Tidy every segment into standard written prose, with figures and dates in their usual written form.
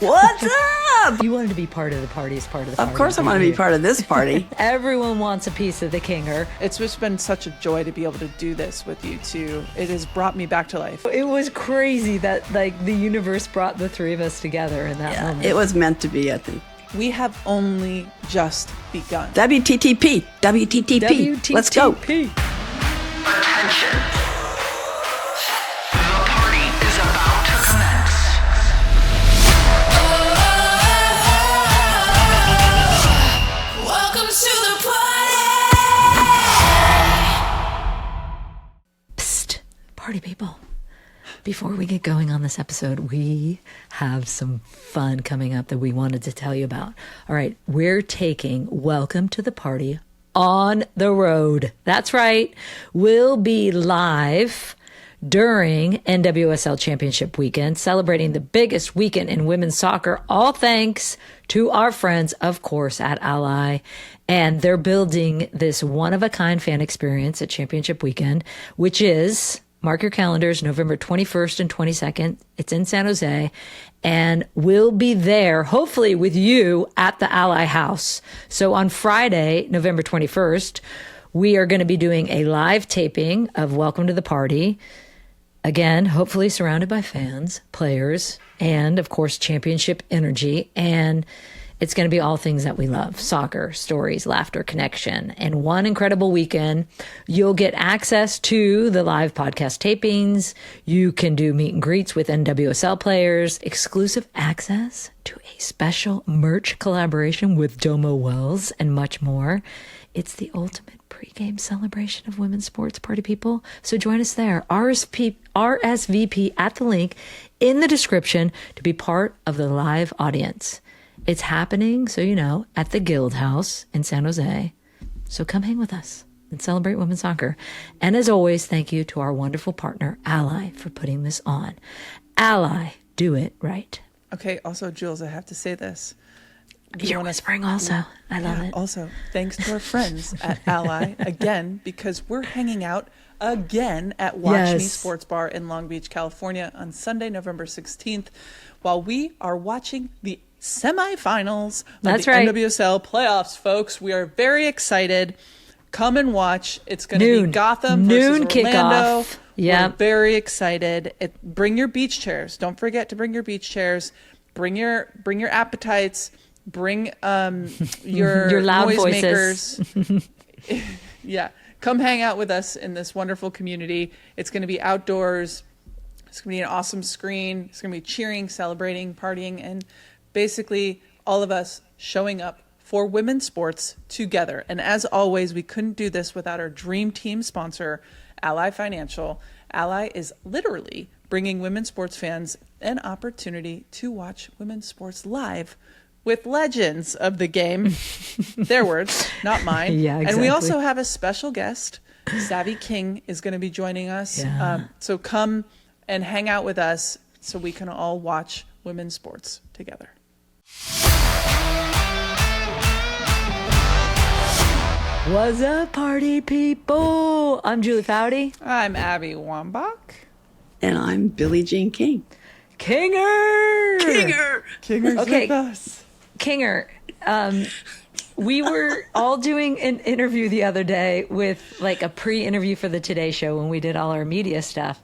What's up? You wanted to be part of the party as part of the party. Of course I want to be part of this party. Everyone wants a piece of the Kinger. It's just been such a joy to be able to do this with you two. It has brought me back to life. It was crazy that the universe brought the three of us together in that moment. It was meant to be, I think. We have only just begun. WTTP. WTTP. Let's go. Attention. The party is about to commence. Welcome to the party. Psst, party people. Before we get going on this episode, we have some fun coming up that we wanted to tell you about. All right, we're taking Welcome to the Party on the road. That's right. We'll be live during NWSL Championship Weekend, celebrating the biggest weekend in women's soccer, all thanks to our friends, of course, at Ally. And they're building this one-of-a-kind fan experience at Championship Weekend, which is... mark your calendars, November 21st and 22nd. It's in San Jose. And we'll be there, hopefully with you, at the Ally House. So on Friday, November 21st, we are going to be doing a live taping of Welcome to the Party. Again, hopefully surrounded by fans, players, and, of course, championship energy. And it's going to be all things that we love: soccer, stories, laughter, connection. And one incredible weekend, you'll get access to the live podcast tapings. You can do meet and greets with NWSL players, exclusive access to a special merch collaboration with Domo Wells, and much more. It's the ultimate pregame celebration of women's sports, party people. So join us there. RSVP at the link in the description to be part of the live audience. It's happening, so you know, at the Guild House in San Jose. So come hang with us and celebrate women's soccer. And as always, thank you to our wonderful partner, Ally, for putting this on. Ally, do it right. Okay, also, Jules, I have to say this. You're whispering also. I love it. Also, thanks to our friends at Ally, again, because we're hanging out again at Watch Me Sports Bar in Long Beach, California on Sunday, November 16th, while we are watching the semifinals of the NWSL playoffs, folks. We are very excited. Come and watch. It's going to be Gotham versus Orlando. Kickoff. Yeah, we're very excited. Bring your beach chairs. Don't forget to bring your beach chairs. Bring your appetites. Bring your loud noise voices. makers. Yeah, come hang out with us in this wonderful community. It's going to be outdoors. It's going to be an awesome screen. It's going to be cheering, celebrating, partying, and basically all of us showing up for women's sports together. And as always, we couldn't do this without our dream team sponsor, Ally Financial. Ally is literally bringing women's sports fans an opportunity to watch women's sports live with legends of the game. Their words, not mine. Yeah, exactly. And we also have a special guest. Savvy King is going to be joining us. Yeah. So come and hang out with us so we can all watch women's sports together. What's up, party people? I'm Julie Foudy. I'm Abby Wambach. And I'm Billie Jean King. Kinger! Kinger's Okay. with us. Kinger, we were all doing an interview the other day with like a pre-interview for the Today Show when we did all our media stuff.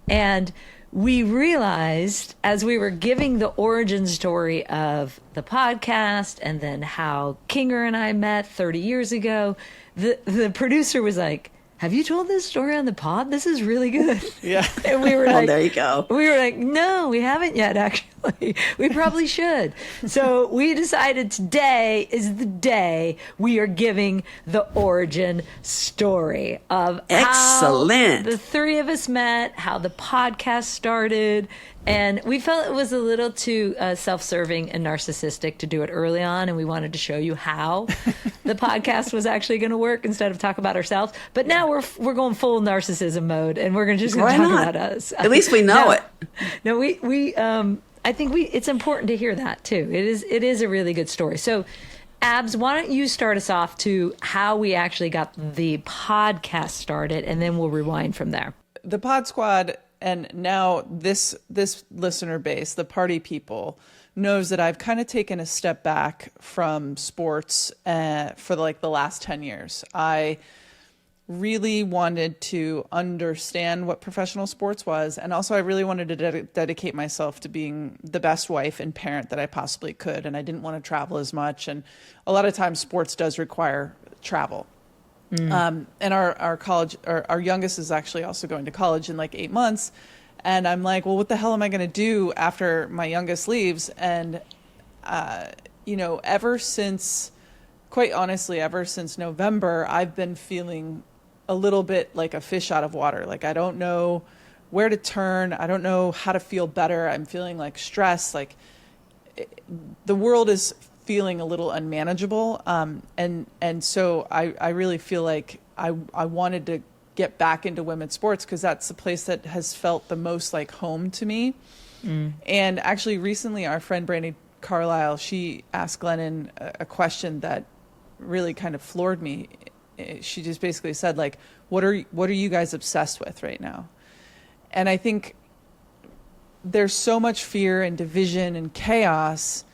And we realized as we were giving the origin story of the podcast and then how Kinger and I met 30 years ago, the producer was like, "Have you told this story on the pod? This is really good." Yeah. And we were like, Oh, there you go. We were like, "No, we haven't yet, actually. We probably should." So we decided today is the day we are giving the origin story of Excellent. how the three of us met, how the podcast started. And we felt it was a little too self-serving and narcissistic to do it early on, and we wanted to show you how the podcast was actually going to work instead of talk about ourselves. But now we're going full narcissism mode, and we're just going to talk about us. At least we know it. No, I think it's important to hear that too. It is a really good story. So, Abs, why don't you start us off to how we actually got the podcast started, and then we'll rewind from there. The Pod Squad and now this listener base, the party people, knows that I've kind of taken a step back from sports for like the last 10 years. I really wanted to understand what professional sports was. And also I really wanted to dedicate myself to being the best wife and parent that I possibly could. And I didn't want to travel as much. And a lot of times sports does require travel. And our college, our youngest is actually also going to college in like 8 months. And I'm like, well, what the hell am I going to do after my youngest leaves? And, quite honestly, ever since November, I've been feeling a little bit like a fish out of water. Like, I don't know where to turn. I don't know how to feel better. I'm feeling like stress. Like the world is feeling a little unmanageable. And so I really feel like I wanted to get back into women's sports because that's the place that has felt the most like home to me. And actually recently our friend Brandy Carlisle, she asked Glennon a question that really kind of floored me. She just basically said, like, what are you guys obsessed with right now? And I think there's so much fear and division and chaos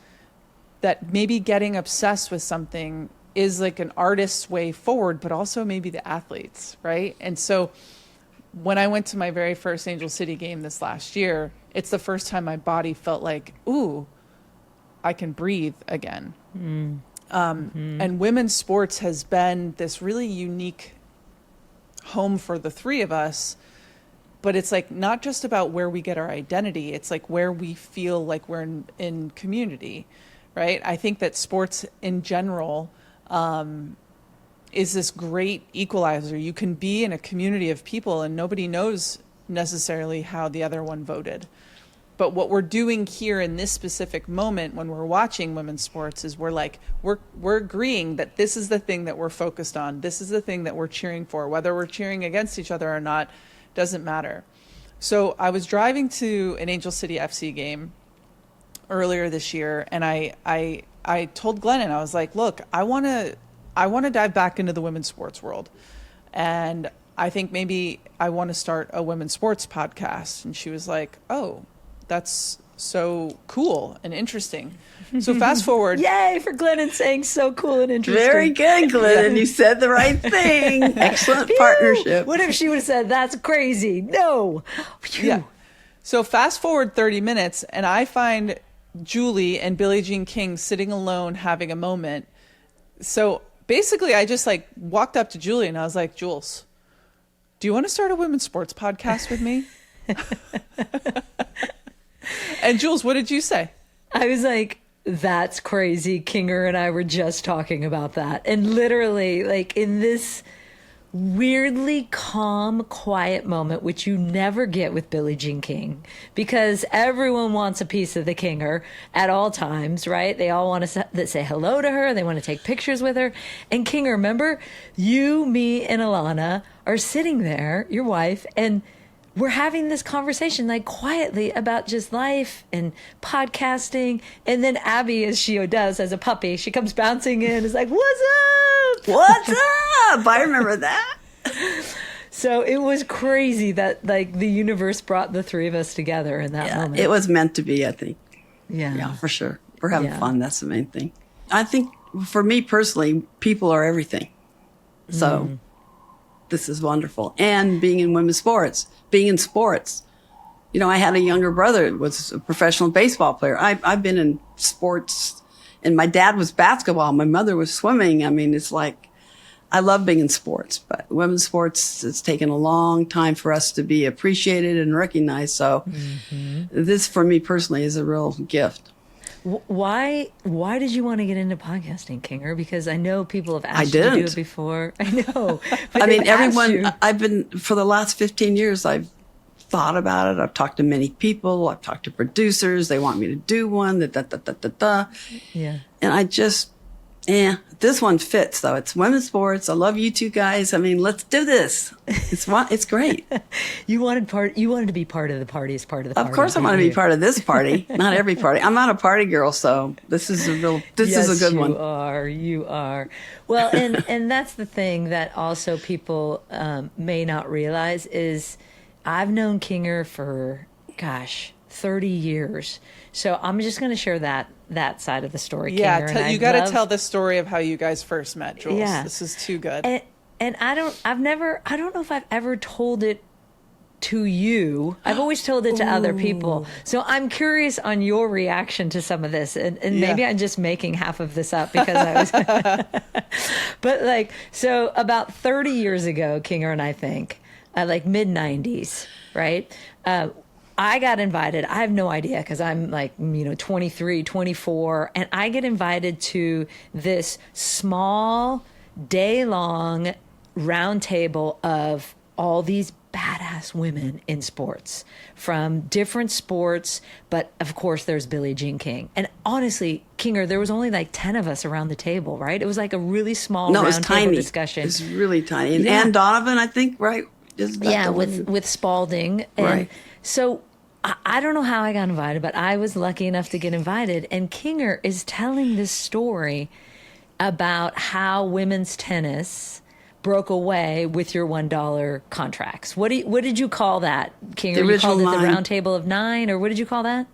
that maybe getting obsessed with something is like an artist's way forward, but also maybe the athletes, right? And so when I went to my very first Angel City game this last year, it's the first time my body felt like, ooh, I can breathe again. And women's sports has been this really unique home for the three of us, but it's like not just about where we get our identity, it's like where we feel like we're in community, right? I think that sports in general is this great equalizer. You can be in a community of people and nobody knows necessarily how the other one voted. But what we're doing here in this specific moment when we're watching women's sports is we're agreeing that this is the thing that we're focused on. This is the thing that we're cheering for. Whether we're cheering against each other or not doesn't matter. So I was driving to an Angel City FC game earlier this year, and I told Glennon, I was like, look, I want to dive back into the women's sports world. And I think maybe I want to start a women's sports podcast. And she was like, oh, that's so cool and interesting. So fast forward. Yay for Glennon saying so cool and interesting. Very good, Glennon. You said the right thing. Excellent partnership. What if she would have said, that's crazy? No. Phew. Yeah. So fast forward 30 minutes and I find Julie and Billie Jean King sitting alone having a moment. So basically I just like walked up to Julie and I was like, Jules, do you want to start a women's sports podcast with me? And Jules, what did you say? I was like, that's crazy. Kinger and I were just talking about that. And literally, like in this weirdly calm, quiet moment, which you never get with Billie Jean King, because everyone wants a piece of the Kinger at all times, right? They all want to say hello to her. They want to take pictures with her. And Kinger, remember, you, me, and Alana are sitting there, your wife, and we're having this conversation like quietly about just life and podcasting. And then Abby, as she does as a puppy, she comes bouncing in, is like, what's up? What's up? I remember that. So it was crazy that like the universe brought the three of us together in that moment. It was meant to be, I think. Yeah. Yeah, for sure. We're having Yeah. fun. That's the main thing. I think for me personally, people are everything. So this is wonderful. And being in women's sports, being in sports. You know, I had a younger brother who was a professional baseball player. I've been in sports, and my dad was basketball. My mother was swimming. I mean, it's like, I love being in sports, but women's sports, it's taken a long time for us to be appreciated and recognized. So this, for me personally, is a real gift. Why did you want to get into podcasting, Kinger? Because I know people have asked you to do didn't. it before. I know. But I mean, they've asked you. everyone, I've been, for the last 15 years, I've thought about it. I've talked to many people. I've talked to producers. They want me to do one. Yeah. And I just, this one fits though. It's women's sports. I love you two guys. I mean, let's do this. It's great. You wanted to be part of the party as part of the party. Of course I want to be didn't you? part of this party. Not every party. I'm not a party girl, so this is a good one. You are. Well, and that's the thing that also people may not realize is I've known Kinger for, 30 years. So I'm just going to share that side of the story. Yeah, Kinger, you got to tell the story of how you guys first met, Jules. Yeah. This is too good. And I don't know if I've ever told it to you. I've always told it to other people. So I'm curious on your reaction to some of this. And maybe I'm just making half of this up because I was, but so about 30 years ago, Kinger and I think, mid 90s, right? I got invited. I have no idea because I'm 23, 24, and I get invited to this small day-long round table of all these badass women in sports from different sports. But of course, there's Billie Jean King. And honestly, Kinger, there was only 10 of us around the table, right? It was a really small round table discussion. It's really tiny. And Ann Donovan, I think, right? With Spalding. And right. So I don't know how I got invited, but I was lucky enough to get invited. And Kinger is telling this story about how women's tennis broke away with your $1 contracts. What did you call that, Kinger? You called it the round table of 9, or what did you call that?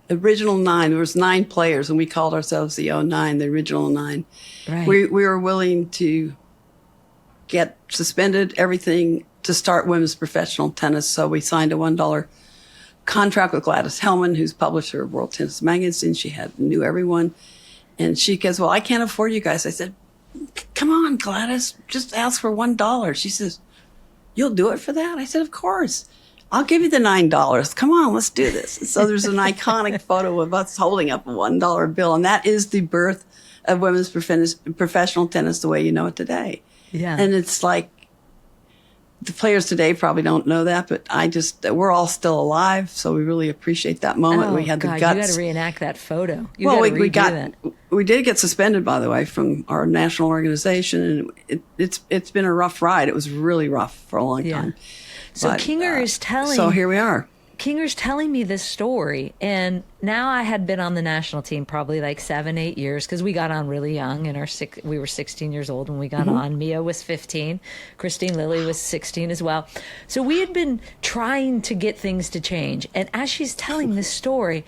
Original 9. There was 9 players, and we called ourselves the 09, the original 9. Right. We were willing to get suspended everything to start women's professional tennis, so we signed a $1 contract with Gladys Hellman, who's publisher of World Tennis Magazine. She knew everyone, and she goes, "Well, I can't afford you guys." I said, "Come on, Gladys, just ask for $1." She says, "You'll do it for that?" I said, "Of course. I'll give you the $9. Come on, let's do this." And so there's an iconic photo of us holding up a $1 bill, and that is the birth of women's professional tennis the way you know it today. Yeah. And it's the players today probably don't know that, but we're all still alive, so we really appreciate that moment. Oh, we had God, the guts. You got to reenact that photo. We did get suspended, by the way, from our national organization, and it's been a rough ride. It was really rough for a long time. So Kinger is telling. So here we are. Kinger's telling me this story, and now I had been on the national team probably 7, 8 years because we got on really young. We were 16 years old when we got on. Mia was 15. Christine Lilly was 16 as well. So we had been trying to get things to change. And as she's telling this story,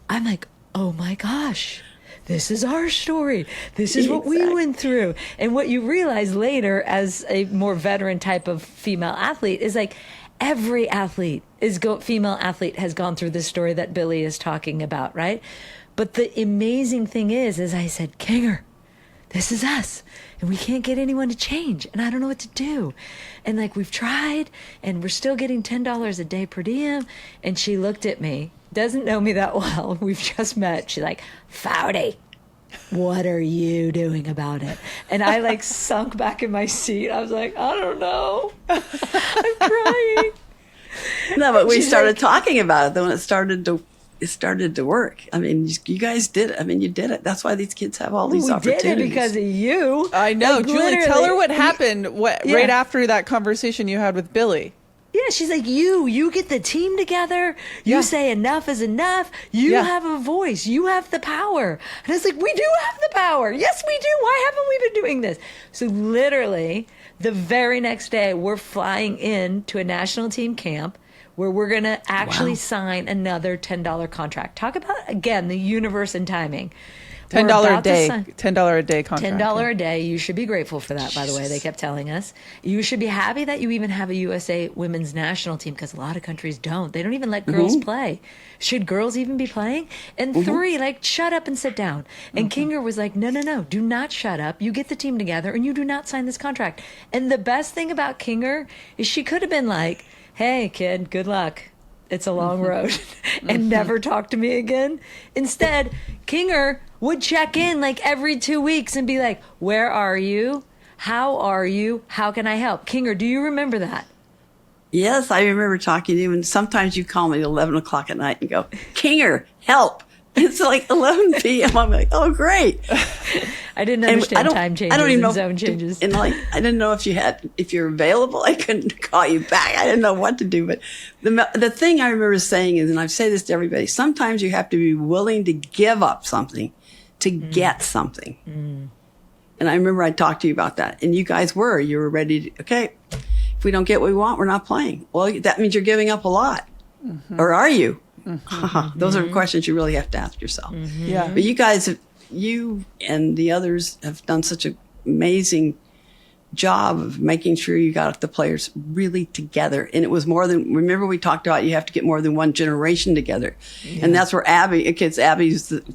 I'm like, oh my gosh, this is our story. This is what we went through. And what you realize later as a more veteran type of female athlete is every female athlete has gone through this story that Billie is talking about, right? But the amazing thing is I said, Kinger, this is us, and we can't get anyone to change, and I don't know what to do. And we've tried, and we're still getting $10 a day per diem. And she looked at me, doesn't know me that well. We've just met. She's like, Foudy, what are you doing about it? And I sunk back in my seat. I was like, I don't know. I'm crying. No, but we started talking about it then when it started to work. I mean, you guys did it. I mean, you did it. That's why these kids have all these opportunities. We did it because of you. I know. Julie, tell her what happened right after that conversation you had with Billie. Yeah, she's like, you get the team together. You say enough is enough. You have a voice. You have the power. And I was like, we do have the power. Yes, we do. Why haven't we been doing this? So literally the very next day, we're flying in to a national team camp where we're going to actually sign another $10 contract. Talk about, again, the universe and timing. $10 a day. $10 a day contract. $10 a day. You should be grateful for that, by the way. They kept telling us. You should be happy that you even have a USA women's national team because a lot of countries don't. They don't even let girls play. Should girls even be playing? And 3, shut up and sit down. And Kinger was like, no, do not shut up. You get the team together and you do not sign this contract. And the best thing about Kinger is she could have been like, hey, kid, good luck. It's a long road, and never talk to me again. Instead, Kinger would check in every 2 weeks and be like, where are you? How are you? How can I help? Kinger, do you remember that? Yes, I remember talking to you, and sometimes you call me at 11 o'clock at night and go, Kinger, help. It's 11 p.m. I'm like, oh, great. I didn't understand time changes and zone changes. And I didn't know if you're available. I couldn't call you back. I didn't know what to do. But the thing I remember saying is, and I say this to everybody, sometimes you have to be willing to give up something to get something. And I remember I talked to you about that. And you guys you were ready to, okay, if we don't get what we want, we're not playing. Well, that means you're giving up a lot. Or are you? Those are questions you really have to ask yourself. Yeah. But you guys, you and the others have done such an amazing job of making sure you got the players really together. And it was more than, remember we talked about you have to get more than one generation together. And that's where Abby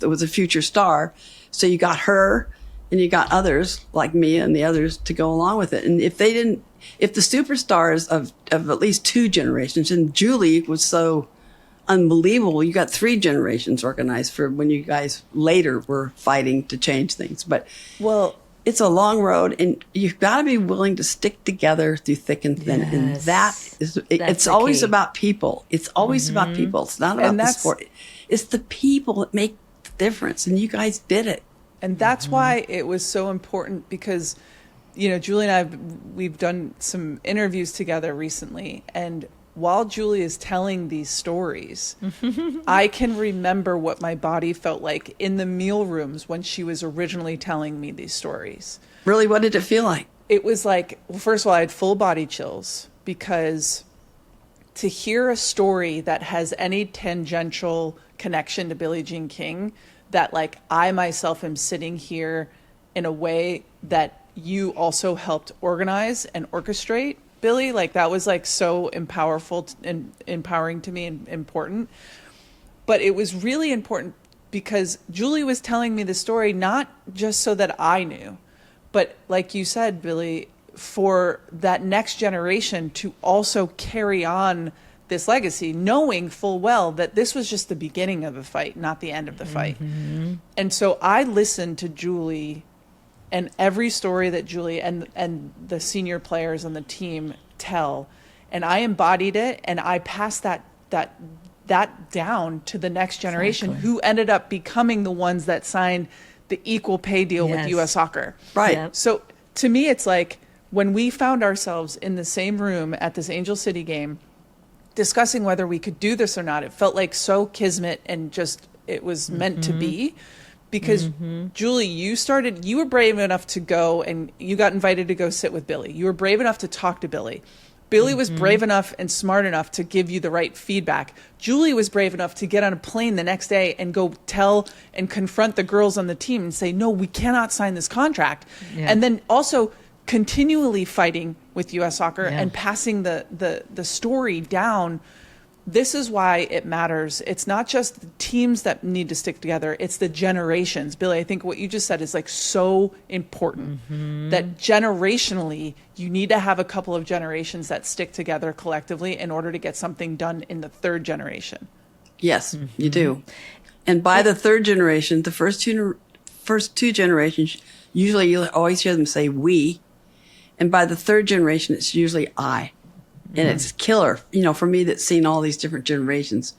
was a future star. So you got her and you got others like me and the others to go along with it. And if the superstars of at least 2 generations, and Julie was so unbelievable, you got 3 generations organized for when you guys later were fighting to change things. But Well, it's a long road, and you've got to be willing to stick together through thick and thin. Yes. And it's the always key. about people. It's always about people. It's not about the sport. It's the people that make the difference. And you guys did it. and that's why it was so important, because, Julie and we've done some interviews together recently, and while Julie is telling these stories, I can remember what my body felt like in the meal rooms when she was originally telling me these stories. Really, what did it feel like? It was like, well, first of all, I had full body chills, because to hear a story that has any tangential connection to Billie Jean King, that like I myself am sitting here in a way that you also helped organize and orchestrate, Billie, like that was like so empowering to me and important. But it was really important because Julie was telling me the story, not just so that I knew, but like you said, Billie, for that next generation to also carry on this legacy, knowing full well that this was just the beginning of the fight, not the end of the fight. And so I listened to Julie and every story that Julie and the senior players on the team tell, and I embodied it, and I passed that down to the next generation, who ended up becoming the ones that signed the equal pay deal with U.S. Soccer. Right. Yep. So to me, it's like when we found ourselves in the same room at this Angel City game, discussing whether we could do this or not, it felt like so kismet, and just it was meant to be. Because Julie, you were brave enough to go, and you got invited to go sit with Billie. You were brave enough to talk to Billie. Billie was brave enough and smart enough to give you the right feedback. Julie was brave enough to get on a plane the next day and go tell and confront the girls on the team and say, no, we cannot sign this contract. Yeah. And then also continually fighting with U.S. Soccer and passing the story down. This is why it matters. It's not just the teams that need to stick together. It's the generations. Billie, I think what you just said is like so important, that generationally, you need to have a couple of generations that stick together collectively in order to get something done in the 3rd generation. Yes, you do. And by the 3rd generation, the first two generations, usually you'll always hear them say we. And by the 3rd generation, it's usually I. And it's killer, for me that's seen all these different generations.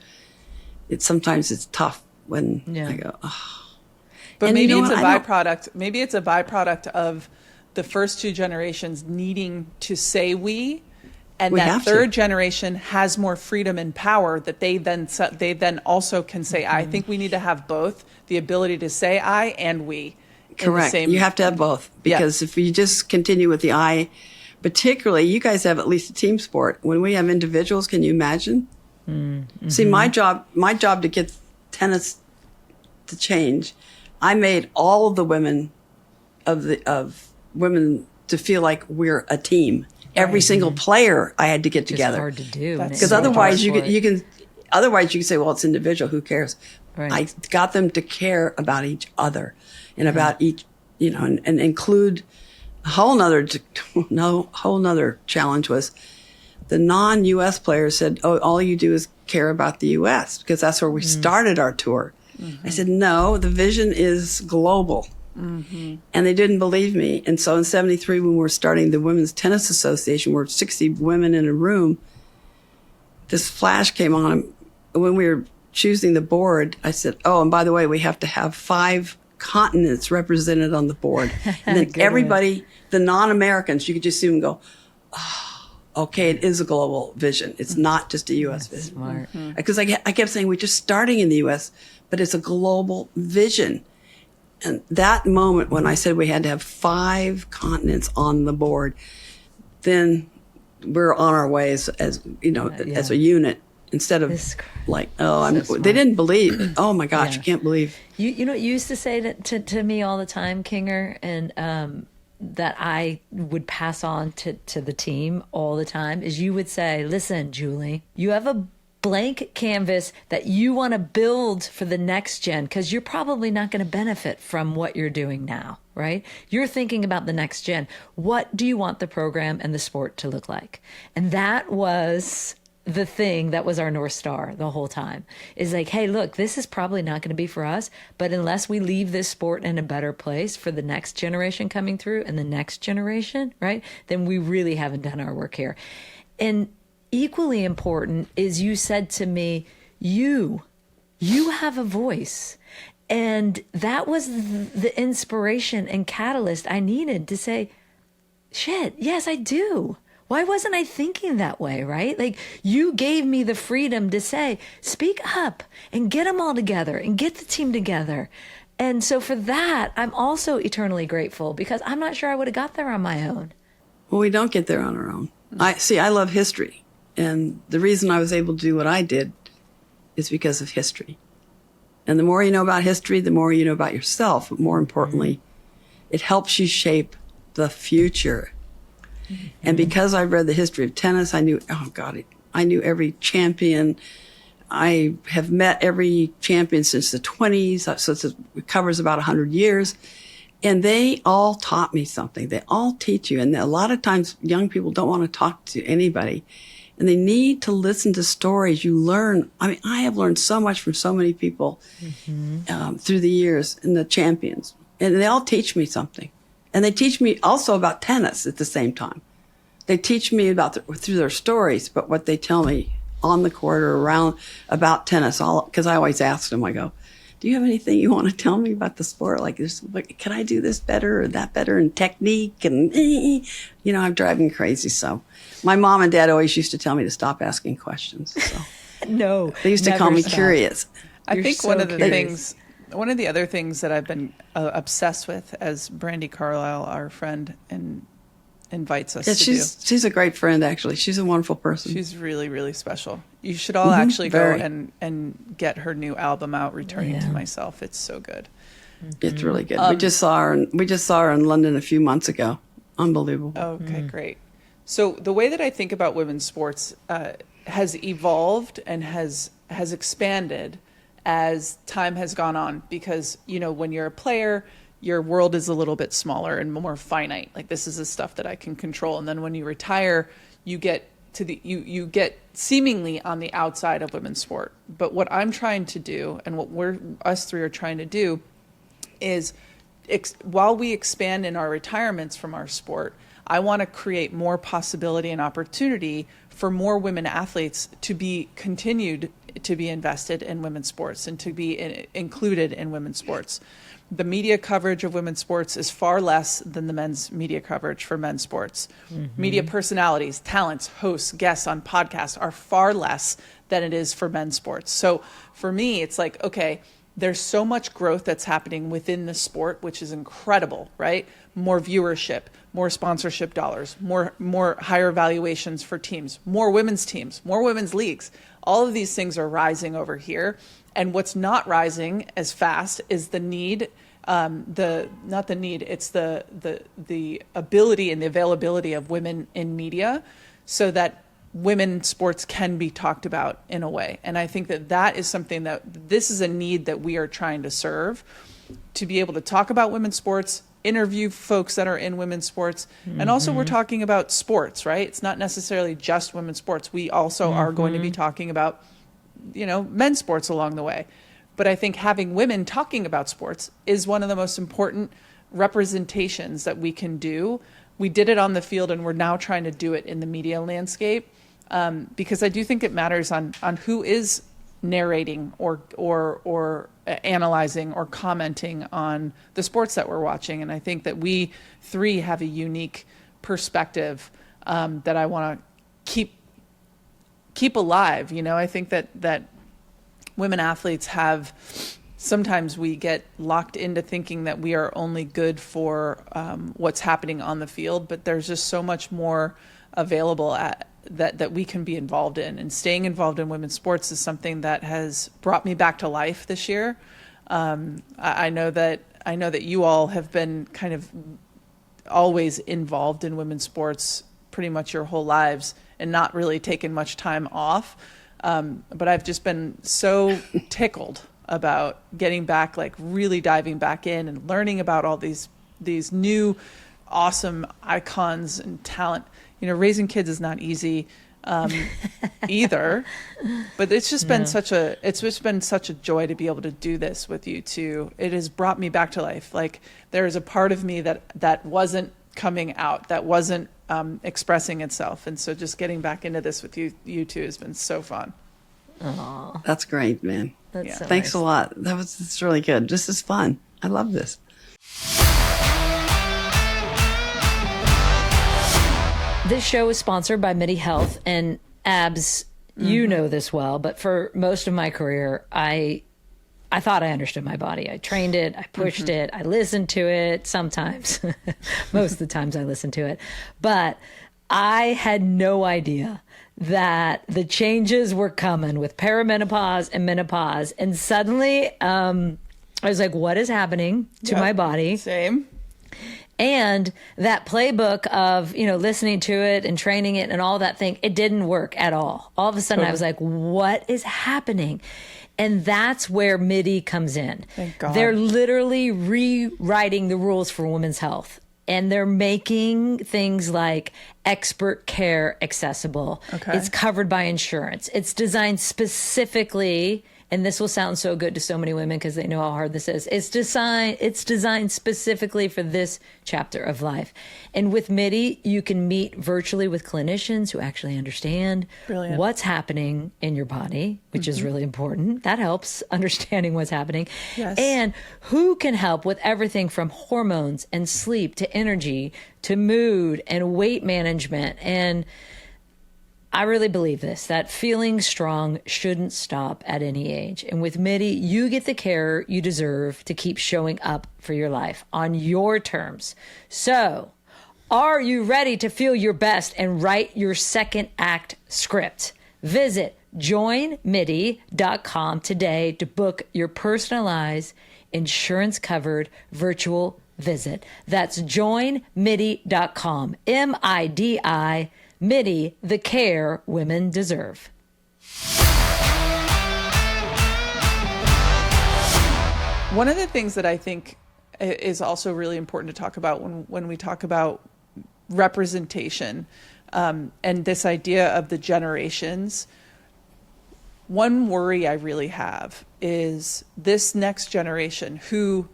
Sometimes it's tough when I go, oh. But And maybe you know it's a what? I don't- byproduct. Maybe it's a byproduct of the first 2 generations needing to say we, and We that have to. 3rd generation has more freedom and power that they then also can say I. think we need to have both, the ability to say I and we. in the Correct. same- You have to have both, because if you just continue with the I, particularly, you guys have at least a team sport. When we have individuals, can you imagine? See, my job to get tennis to change, I made all of the women of women to feel like we're a team. Every single player I had to get It's together. hard to do. That's Because so otherwise hard you can say, well, it's individual, who cares? Right. I got them to care about each other and about each, and include a whole nother challenge was the non-U.S. players said, oh, all you do is care about the U.S. because that's where we started our tour. I said, no, the vision is global. And they didn't believe me. And so in 73, when we were starting the Women's Tennis Association, we're 60 women in a room, this flash came on. When we were choosing the board, I said, oh, and by the way, we have to have 5 continents represented on the board. And then everybody, the non-Americans, you could just see them go, oh, okay, it is a global vision. It's not just a U.S. vision. Smart. Because I kept saying, we're just starting in the U.S., but it's a global vision. And that moment when I said we had to have 5 continents on the board, then we're on our way as you know, as a unit instead of This- like, oh, so smart. they didn't believe it. Oh my gosh, Yeah. you can't believe. You know what you used to say to me all the time, Kinger, and that I would pass on to the team all the time is you would say, listen, Julie, you have a blank canvas that you want to build for the next gen because you're probably not going to benefit from what you're doing now, right? You're thinking about the next gen. What do you want the program and the sport to look like? And that was the thing that was our North Star the whole time is like, hey, look, this is probably not going to be for us, but unless we leave this sport in a better place for the next generation coming through and the next generation, right, then we really haven't done our work here. And equally important is you said to me, you have a voice. And that was the inspiration and catalyst I needed to say, shit, yes, I do. Why wasn't I thinking that way, right? Like you gave me the freedom to say, speak up and get them all together and get the team together. And so for that, I'm also eternally grateful because I'm not sure I would have got there on my own. Well, we don't get there on our own. I love history. And the reason I was able to do what I did is because of history. And the more you know about history, the more you know about yourself. But more importantly, it helps you shape the future. And because I read the history of tennis, I knew, I knew every champion. I have met every champion since the 20s, so it covers about 100 years. And they all taught me something. They all teach you. And a lot of times young people don't want to talk to anybody. And they need to listen to stories. You learn. I mean, I have learned so much from so many people through the years and the champions. And they all teach me something. And they teach me also about tennis at the same time. They teach me through their stories, but what they tell me on the court or around about tennis, because I always ask them, I go, do you have anything you want to tell me about the sport? Like, can I do this better or that better in technique? And, I'm driving crazy. So my mom and dad always used to tell me to stop asking questions. So No. they used to call me stop. curious. I You're think so one of the curious. one of the other things that I've been obsessed with, as Brandy Carlisle, our friend, invites us Yeah, to do. she's a great friend, actually. She's a wonderful person. She's really, really special. You should all actually go very. and get her new album out, Returning to Yeah. Myself. It's so good. It's really good. We just saw her in London a few months ago. Unbelievable. Okay, great. So the way that I think about women's sports has evolved and has expanded as time has gone on, because when you're a player, your world is a little bit smaller and more finite. Like, this is the stuff that I can control. And then when you retire, you get to you get seemingly on the outside of women's sport. But what I'm trying to do, and what us three are trying to do, is while we expand in our retirements from our sport, I want to create more possibility and opportunity for more women athletes to be continued to be invested in women's sports and to be included in women's sports. The media coverage of women's sports is far less than the men's media coverage for men's sports. Media personalities, talents, hosts, guests on podcasts are far less than it is for men's sports. So for me, it's like, okay, there's so much growth that's happening within the sport, which is incredible, right? More viewership, more sponsorship dollars, more higher valuations for teams, more women's leagues. All of these things are rising over here. And what's not rising as fast is the need, it's the ability and the availability of women in media, so that women sports can be talked about in a way. And I think that is something this is a need that we are trying to serve, to be able to talk about women's sports, interview folks that are in women's sports. And also we're talking about sports, right? It's not necessarily just women's sports. We also are going to be talking about, men's sports along the way. But I think having women talking about sports is one of the most important representations that we can do. We did it on the field, and we're now trying to do it in the media landscape, because I do think it matters on who is narrating or analyzing or commenting on the sports that we're watching. And I think that we three have a unique perspective that I want to keep alive. I think that women athletes sometimes we get locked into thinking that we are only good for what's happening on the field, but there's just so much more available that we can be involved in. And staying involved in women's sports is something that has brought me back to life this year. I know that you all have been kind of always involved in women's sports pretty much your whole lives and not really taken much time off. But I've just been so tickled about getting back, like really diving back in and learning about all these new awesome icons and talent. You know, raising kids is not easy either, but it's just been such a joy to be able to do this with you too. It has brought me back to life. Like there is a part of me that wasn't coming out, that wasn't expressing itself. And so just getting back into this with you two has been so fun. Aw, That's great, man. that's so Thanks nice. a lot. It's really good. This is fun. I love this. This show is sponsored by MIDI Health, and Abs, you know this well, but for most of my career, I thought I understood my body. I trained it, I pushed it, I listened to it sometimes. Most of the times I listened to it. But I had no idea that the changes were coming with perimenopause and menopause. And suddenly I was like, what is happening to my body? Same. And that playbook of, listening to it and training it and all that thing, it didn't work at all. All of a sudden I was like, what is happening? And that's where MIDI comes in. Thank God. They're literally rewriting the rules for women's health. And they're making things like expert care accessible. Okay. It's covered by insurance. It's designed specifically, and this will sound so good to so many women because they know how hard this is. It's designed specifically for this chapter of life. And with MIDI, you can meet virtually with clinicians who actually understand Brilliant. what's happening in your body, which is really important. That helps understanding what's happening. Yes. And who can help with everything from hormones and sleep to energy to mood and weight management. And I really believe this, that feeling strong shouldn't stop at any age. And with MIDI, you get the care you deserve to keep showing up for your life on your terms. So, are you ready to feel your best and write your second act script? Visit joinmidi.com today to book your personalized, insurance-covered virtual visit. That's joinmidi.com, MIDI, MIDI, the care women deserve. One of the things that I think is also really important to talk about when we talk about representation and this idea of the generations, one worry I really have is this next generation who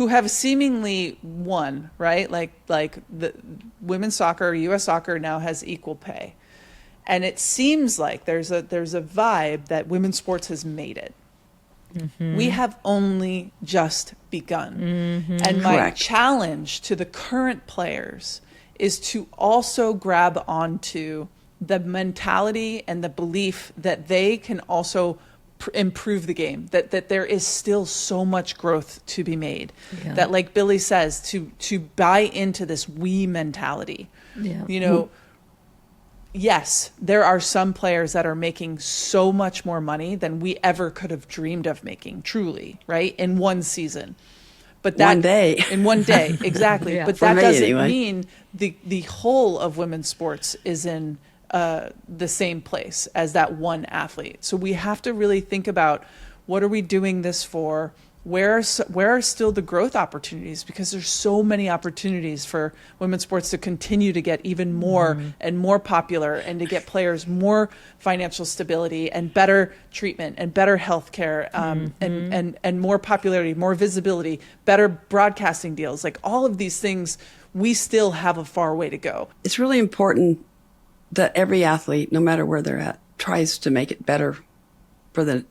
have seemingly won, right? Like the women's soccer, U.S. soccer now has equal pay. And it seems like there's a vibe that women's sports has made it. We have only just begun. And my Correct. challenge to the current players is to also grab onto the mentality and the belief that they can also improve the game, that there is still so much growth to be made. Yeah. That, like Billie says, to buy into this we mentality. Yeah. Yes, there are some players that are making so much more money than we ever could have dreamed of making, truly, right? In one season. But that One day. In one day, exactly. Yeah. But For that me, doesn't anyway. mean the whole of women's sports is in the same place as that one athlete. So we have to really think about, what are we doing this for? Where are still the growth opportunities? Because there's so many opportunities for women's sports to continue to get even more and more popular, and to get players more financial stability and better treatment and better health care, and more popularity, more visibility, better broadcasting deals. Like all of these things, we still have a far way to go. It's really important that every athlete, no matter where they're at, tries to make it better for the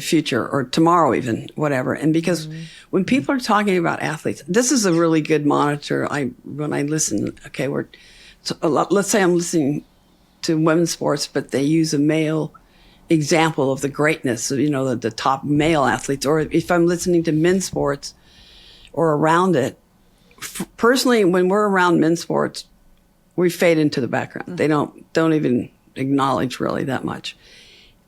future, or tomorrow even, whatever. And because when people are talking about athletes, this is a really good monitor. When I listen, okay, let's say I'm listening to women's sports, but they use a male example of the greatness of, the top male athletes. Or if I'm listening to men's sports or around it, personally, when we're around men's sports, we fade into the background. They don't even acknowledge really that much,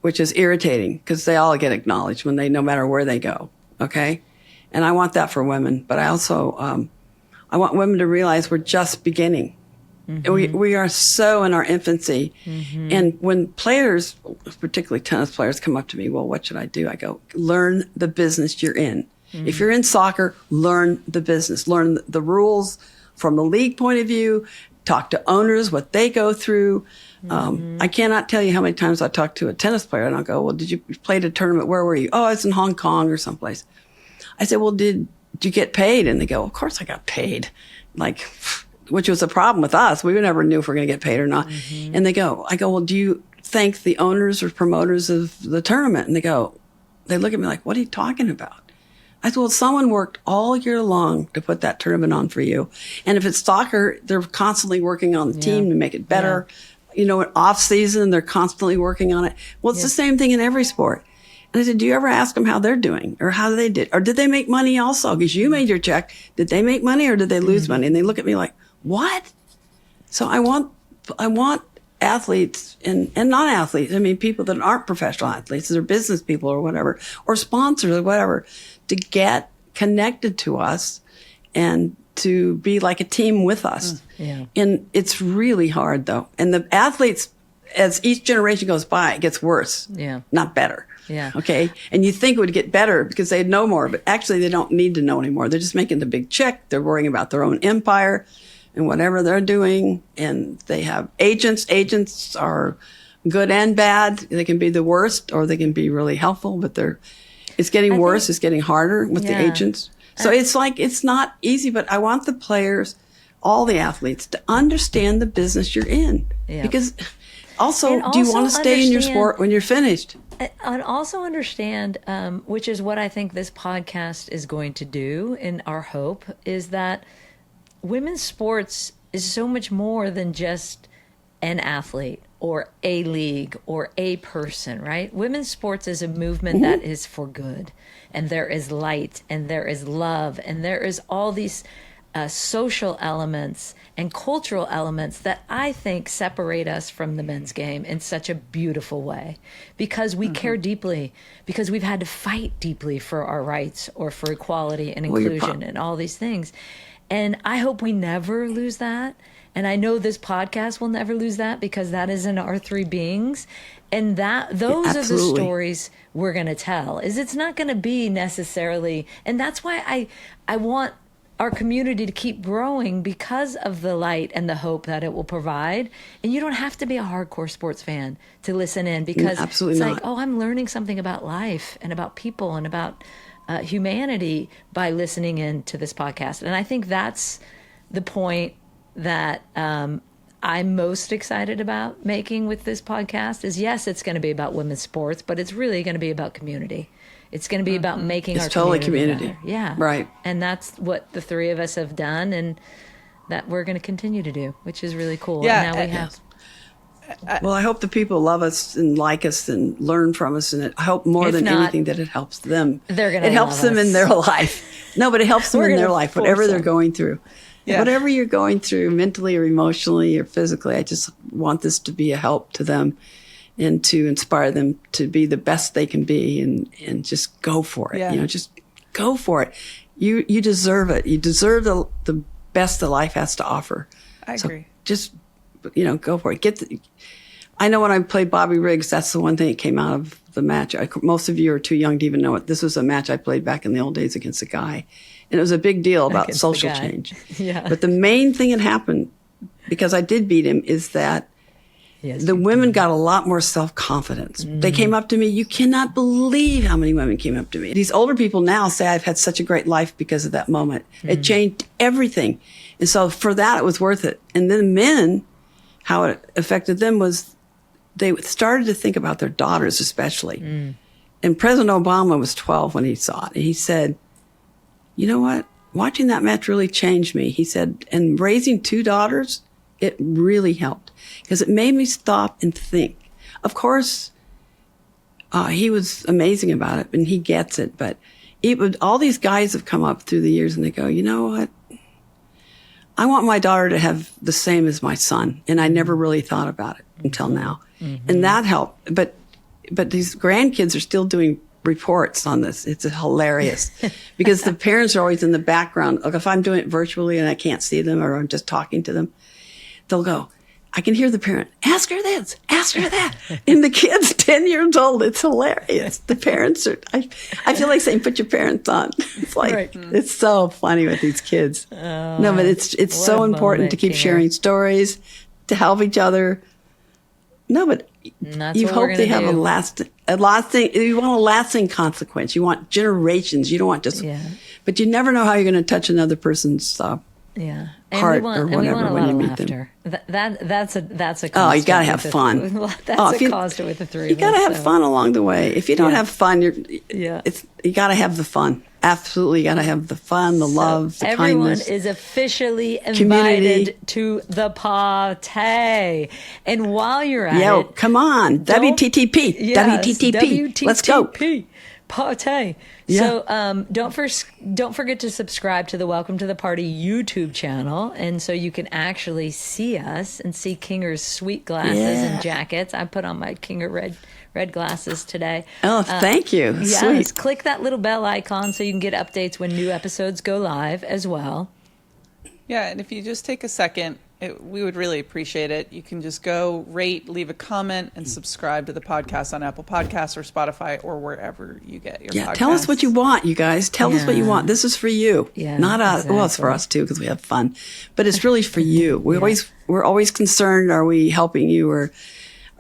which is irritating because they all get acknowledged no matter where they go. Okay. And I want that for women, but I also, I want women to realize we're just beginning. We are so in our infancy. And when players, particularly tennis players, come up to me, well, what should I do? I go, learn the business you're in. If you're in soccer, learn the business, learn the rules from the league point of view, talk to owners, what they go through. I cannot tell you how many times I talk to a tennis player and I'll go, well, did you play a tournament? Where were you? Oh, it's in Hong Kong or someplace. I said, well, did you get paid? And they go, of course I got paid. Which was a problem with us. We never knew if we were going to get paid or not. And I go, well, do you thank the owners or promoters of the tournament? And they look at me like, what are you talking about? I said, well, someone worked all year long to put that tournament on for you. And if it's soccer, they're constantly working on the team to make it better. You know, in off season, they're constantly working on it. Well, it's the same thing in every sport. And I said, do you ever ask them how they're doing or how they did? Or did they make money also? Because you made your check. Did they make money or did they lose money? And they look at me like, what? So I want athletes and non-athletes. I mean, people that aren't professional athletes, they're business people or whatever, or sponsors or whatever, to get connected to us and to be like a team with us. And it's really hard though. And the athletes, as each generation goes by, it gets worse, not better. Okay. And you think it would get better because they'd know more, but actually they don't need to know anymore. They're just making the big check. They're worrying about their own empire and whatever they're doing. And they have agents. Agents are good and bad. They can be the worst or they can be really helpful, but it's getting worse. It's getting harder with the agents. So it's not easy, but I want the players, all the athletes, to understand the business you're in. Because also, do you want to stay in your sport when you're finished? And also understand, which is what I think this podcast is going to do, in our hope, is that women's sports is so much more than just an athlete or a league or a person, right? Women's sports is a movement that is for good. And there is light and there is love and there is all these social elements and cultural elements that I think separate us from the men's game in such a beautiful way, because we care deeply, because we've had to fight deeply for our rights or for equality and inclusion and all these things. And I hope we never lose that. And I know this podcast will never lose that, because that is in our three beings. And those are the stories we're going to tell. It's not going to be necessarily, and that's why I want our community to keep growing, because of the light and the hope that it will provide. And you don't have to be a hardcore sports fan to listen in, because it's like, oh, I'm learning something about life and about people and about humanity by listening in to this podcast. And I think that's the point that I'm most excited about making with this podcast is, yes, it's going to be about women's sports, but it's really going to be about community. It's going to be about making our community better. Yeah. Right. And that's what the three of us have done, and that we're going to continue to do, which is really cool. Yeah. And now we have. Well, I hope the people love us and like us and learn from us, and I hope more than anything that it helps them. They're going to. It helps them in their life. No, but it helps them in their life, whatever they're going through. Yeah. Whatever you're going through, mentally or emotionally or physically, I just want this to be a help to them and to inspire them to be the best they can be, and just go for it. Yeah. Just go for it. You deserve it. You deserve the best that life has to offer. I agree. Just, go for it. I know when I played Bobby Riggs, that's the one thing that came out of the match. Most of you are too young to even know it. This was a match I played back in the old days against a guy. And it was a big deal about social change. Yeah. But the main thing that happened, because I did beat him, is that the women got a lot more self-confidence. They came up to me. You cannot believe how many women came up to me. These older people now say I've had such a great life because of that moment. It changed everything. And so for that, it was worth it. And then men, how it affected them was they started to think about their daughters especially. And President Obama was 12 when he saw it. And he said, you know what? Watching that match really changed me. He said, and raising two daughters, it really helped, because it made me stop and think. Of course, he was amazing about it, and he gets it. But all these guys have come up through the years, and they go, you know what? I want my daughter to have the same as my son. And I never really thought about it until now. And that helped. But these grandkids are still doing reports on this. It's hilarious because the parents are always in the background. Like if I'm doing it virtually and I can't see them or I'm just talking to them, they'll go, I can hear the parent, ask her this, ask her that. And the kid's 10 years old. It's hilarious. The parents are, I feel like saying, put your parents on. It's like, it's so funny with these kids. No, but it's so important to keep sharing stories, to help each other. No, but you hope they have a lasting, you want a lasting consequence. You want generations. You don't want just, but you never know how you're going to touch another person's heart or whatever when you meet them. That's a oh, you gotta have fun. That's a cause with the three. You gotta have fun along the way. If you don't have fun, you gotta have the fun. Absolutely, you gotta have the fun, the love, the kindness. Everyone is officially invited Community. to the party. And while you're at it, come on, WTTP, WTTP, let's go. Party. Yeah. So don't forget to subscribe to the Welcome to the Party YouTube channel, and so you can actually see us and see Kinger's sweet glasses and jackets. I put on my Kinger red glasses today. Oh, thank you. Yes, Sweet. click that little bell icon so you can get updates when new episodes go live as well. Yeah, and if you just take a second, we would really appreciate it. You can just go rate, leave a comment, and subscribe to the podcast on Apple Podcasts or Spotify or wherever you get your podcasts. Tell us what you want, you guys. Tell us what you want. This is for you, not us. Exactly. Well, it's for us too because we have fun, but it's really for you. We're always concerned. Are we helping you, or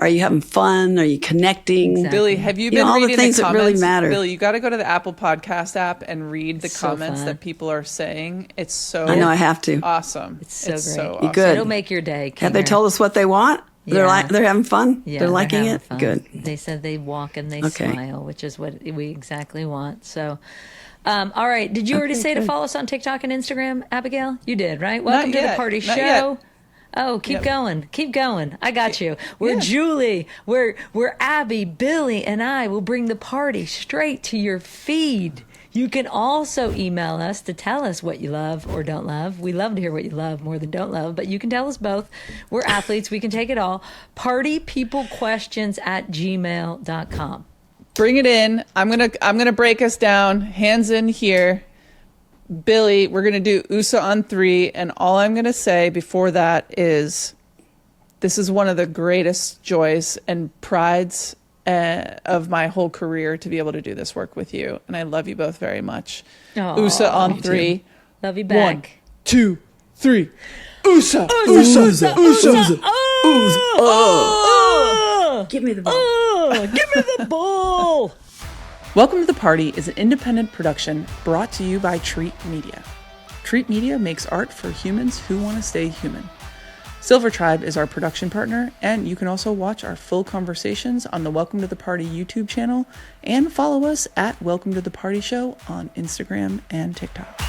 are you having fun? Are you connecting? Exactly. Billy, have you been all reading the things the that comments? really matter? Billy, you got to go to the Apple Podcast app and read the So comments fun. that people are saying. It's so I know I have to. awesome. It's so great. awesome. Good. It'll make your day, Kinger. Have they told us what they want? They're having fun. Yeah, they're liking having it. fun. Good. They said they walk and they Okay. smile, which is what we exactly want. So, all right. Did you already say to follow us on TikTok and Instagram, Abigail? You did, right? Welcome to the yet. party Not show. yet. Oh, keep going. Keep going. I got you. We're Julie. We're Abby, Billy, and I will bring the party straight to your feed. You can also email us to tell us what you love or don't love. We love to hear what you love more than don't love, but you can tell us both. We're athletes. We can take it all. Partypeoplequestions@gmail.com. Bring it in. I'm gonna break us down. Hands in here. Billy, we're going to do USA on 3, and all I'm going to say before that is this is one of the greatest joys and prides of my whole career to be able to do this work with you, and I love you both very much. Aw, USA on 3. Love you back. 1, 2, 3. USA! Give me the ball. Give me the ball! Welcome to the Party is an independent production brought to you by Treat Media. Treat Media makes art for humans who want to stay human. Silver Tribe is our production partner, and you can also watch our full conversations on the Welcome to the Party YouTube channel and follow us at Welcome to the Party Show on Instagram and TikTok.